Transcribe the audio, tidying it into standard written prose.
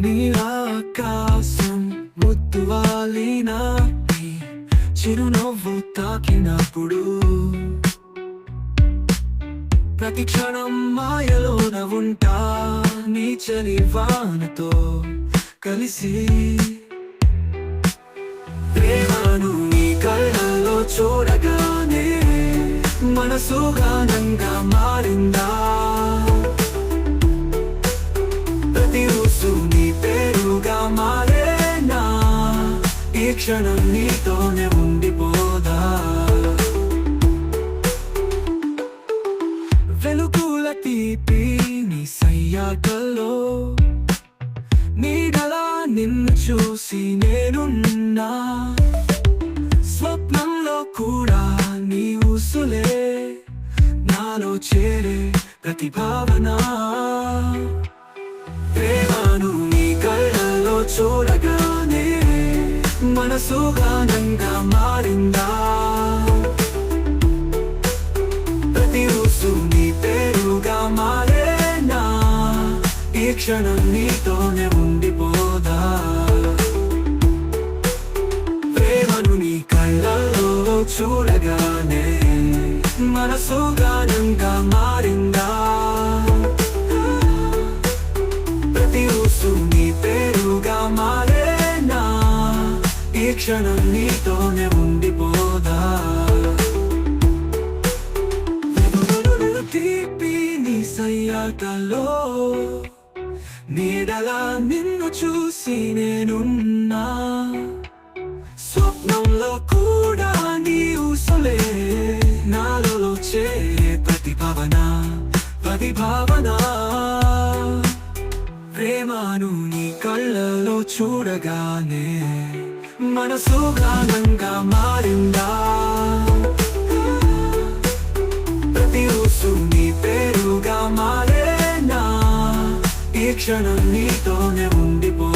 నీలాకాశం ముద్దువాలిన నీ చిరునవ్వు తాకినప్పుడు ప్రతి క్షణం మాయలోన ఉంటా నీ చలివానతో కలిసి ప్రేమను నీ కళ్ళలో చూడగానే మనసు గానంగా మారిందా ప్రతి ఊసు నీ పేరుగా మారేనా ఈ క్షణం నీతోనే ఉండిపోదా వెలుగుల తీపి నీ సయ్యాటల్లో నీడలా నిన్ను చూసి నేనున్నా స్వప్నంలో కూడా నీ ఊసులే నాలో చేరే ప్రతి భావన ప్రేమను నీ కళ్ళలో చూడగానే మనసు గానంగా మారిందా ప్రతి ఊసు నీ పేరుగా మారేనా ఈ క్షణం నీతోనే ఉండిపోదా ప్రేమను నీ కళ్ళలో చూడగానే మనసు గానంగా మారిందా ప్రతి ఊసు నీ పేరుగా మారేనా ఈ క్షణం నీతోనే ఉండిపోదా తీపి నీ సయ్యాటలో నీడలా నిన్ను చూసి నేనున్నా స్వప్నంలో కూడా నీ ఊసులే నాలో చేరే ప్రతి భావన ప్రేమను నీ కళ్ళలో చూడగానే మనసు గానంగా మారిందా ప్రతి ఊసు నీ పేరుగా మారేనా ఈ క్షణం నీతోనే ఉండిపో